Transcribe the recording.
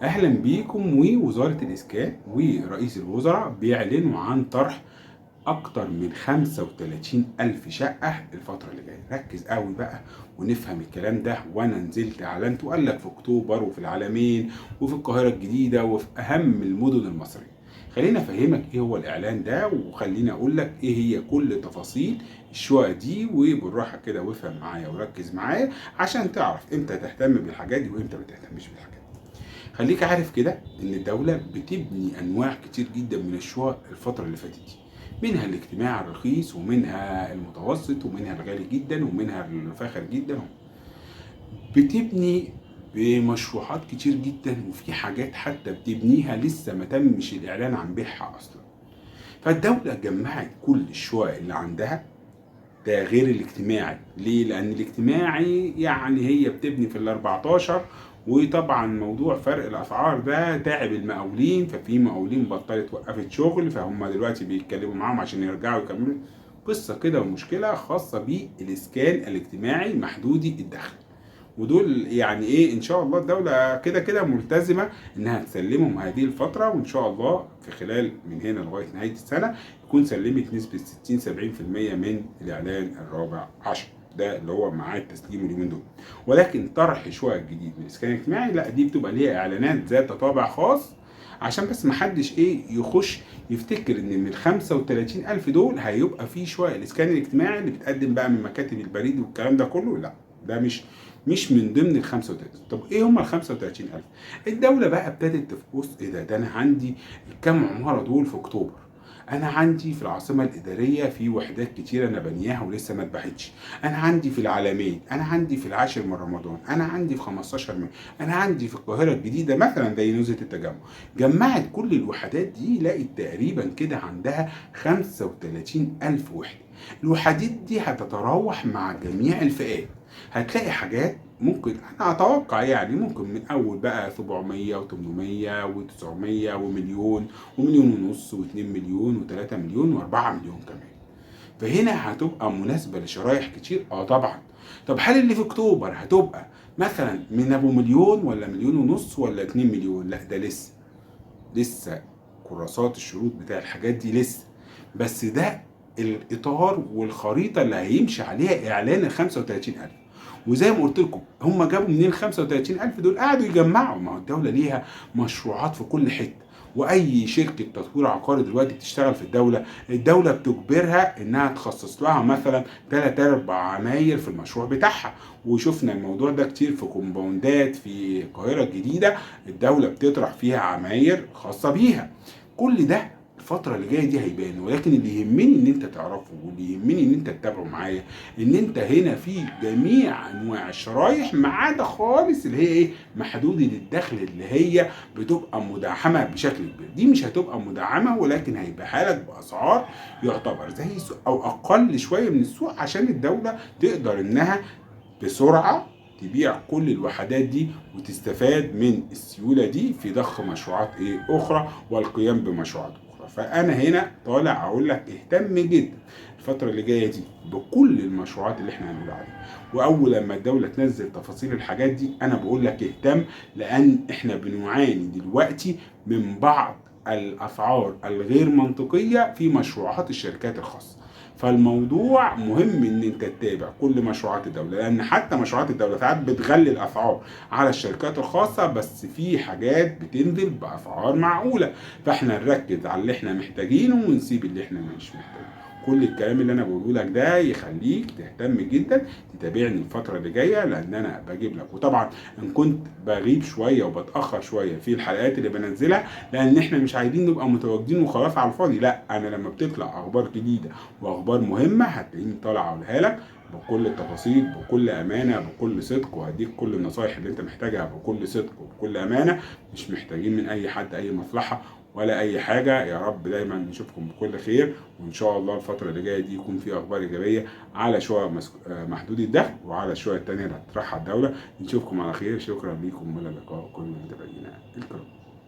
أهلا بيكم. ووزارة الإسكان ورئيس الوزراء بيعلنوا عن طرح أكتر من 35 ألف شقة الفترة اللي جاية. ركز قوي بقى ونفهم الكلام ده. وأنا نزلت إعلنت وقال لك في أكتوبر وفي العلمين وفي القاهرة الجديدة وفي أهم المدن المصرية. خليني أفهمك إيه هو الإعلان ده، وخليني أقول لك إيه هي كل تفاصيل الشقق دي، وبالراحة كده وافهم معايا وركز معايا عشان تعرف إمتى تهتم بالحاجات دي وإمتى ما تهتمش بالحاجات دي. خليك عارف كده ان الدولة بتبني انواع كتير جدا من الشقق الفترة اللي فاتت دي، منها الاجتماعي الرخيص ومنها المتوسط ومنها الغالي جدا ومنها الفاخر جدا. بتبني بمشروعات كتير جدا، وفي حاجات حتى بتبنيها لسه ما تمش الاعلان عن بيعها اصلا. فالدولة جمعت كل الشقق اللي عندها، ده غير الاجتماعي. ليه؟ لان الاجتماعي يعني هي بتبني في ال 14، وطبعا موضوع فرق الاسعار ده تعب المقاولين، ففي مقاولين بطلت وقفت شغل، فهم دلوقتي بيتكلموا معاهم عشان يرجعوا يكملوا. قصه كده ومشكله خاصه بالاسكان الاجتماعي محدودي الدخل. ودول يعني ايه، ان شاء الله الدوله كده كده ملتزمه انها تسلمهم هذه الفتره، وان شاء الله في خلال من هنا لغايه نهايه السنه يكون سلمت نسبه 60 70% من الاعلان الرابع عشر، ده اللي هو ميعاد تسليمه اليومين دول. ولكن طرح شقق جديد من الاسكان الاجتماعي لا، دي بتبقى ليها اعلانات ذات طابع خاص، عشان بس محدش ايه يخش يفتكر ان من ال 35 الف دول هيبقى في شقق الاسكان الاجتماعي اللي بتقدم بقى من مكاتب البريد والكلام ده كله. لا، ده مش من ضمن ال 35. طب ايه هم ال 35,000؟ الدوله بقى ابتدت تفحص ايه ده انا عندي الكام عماره دول في اكتوبر، انا عندي في العاصمه الاداريه في وحدات كتيره انا بنياها ولسه ما اتباعتش، انا عندي في العلمين، انا عندي في العاشر من رمضان، انا عندي في 15 مايو، انا عندي في القاهره الجديده مثلا زي نزهه التجمع. جمعت كل الوحدات دي لقيت تقريبا كده عندها 35,000 وحده. الوحدات دي هتتراوح مع جميع الفئات. هتلاقي حاجات ممكن انا اتوقع يعني ممكن من اول بقى 700 و800 و900 ومليون ومليون ونص و2 مليون و3 مليون و4 مليون كمان. فهنا هتبقى مناسبه لشرايح كتير، طبعا. طب هل اللي في اكتوبر هتبقى مثلا من ابو مليون ولا مليون ونص ولا 2 مليون؟ لا، ده لسه كراسات الشروط بتاع الحاجات دي لسه. بس ده الاطار والخريطه اللي هيمشي عليها اعلان ال 35,000. وزي ما قلت لكم هم جابوا منين ال 35,000 دول؟ قعدوا يجمعوا. ما هو الدوله ليها مشروعات في كل حته، واي شركه تطوير عقاري دلوقتي بتشتغل في الدوله بتجبرها انها تخصص لها مثلا 3 4 عماير في المشروع بتاعها. وشفنا الموضوع ده كتير في كومباوندات في القاهره الجديده، الدوله بتطرح فيها عماير خاصه بيها. كل ده الفترة اللي جاية دي هيبان، ولكن اللي يهمني ان انت تعرفه واللي يهمني ان انت تتابعه معايا ان انت هنا في جميع انواع الشرايح، ما عدا خالص اللي هي ايه، محدودة الدخل، اللي هي بتبقى مدعمة بشكل كبير. دي مش هتبقى مدعمة، ولكن هيبقى لك باسعار يعتبر زي السوق او اقل شوية من السوق، عشان الدولة تقدر انها بسرعة تبيع كل الوحدات دي وتستفاد من السيولة دي في ضخ مشروعات أخرى والقيام بمشروعات أخرى. فأنا هنا طالع أقول لك اهتم جدا الفترة اللي جاية دي بكل المشروعات اللي احنا هنقول عليها. وأول لما الدولة تنزل تفاصيل الحاجات دي أنا بقول لك اهتم، لأن احنا بنعاني دلوقتي من بعض الأسعار الغير منطقية في مشروعات الشركات الخاصة. فالموضوع مهم ان انت تتابع كل مشروعات الدوله، لان حتى مشروعات الدوله ساعات بتغلي الاسعار على الشركات الخاصه، بس في حاجات بتنزل باسعار معقوله. فاحنا نركز على اللي احنا محتاجينه ونسيب اللي احنا مش محتاجينه. كل الكلام اللي انا بقوله لك ده يخليك تهتم جدا تتابعني الفتره اللي جايه، لان انا بجيب لك. وطبعا ان كنت بغيب شويه وبتاخر شويه في الحلقات اللي بنزلها، لان احنا مش عايزين نبقى متواجدين وخلاص على الفاضي. لا، انا لما بتطلع اخبار جديده واخبار مهمه هتلاقيني طالع اقولها لك بكل التفاصيل، بكل امانه، بكل صدق، وهديك كل النصايح اللي انت محتاجها بكل صدق وبكل امانه. مش محتاجين من اي حد اي مصلحه ولا اي حاجه. يا رب دايما نشوفكم بكل خير، وان شاء الله الفتره اللي جايه دي يكون في اخبار ايجابيه على شقق محدود الدخل وعلى الشقق التانيه اللي هتطرحها الدوله. نشوفكم على خير. شكرا لكم والى اللقاء كل متابعينا الكرام.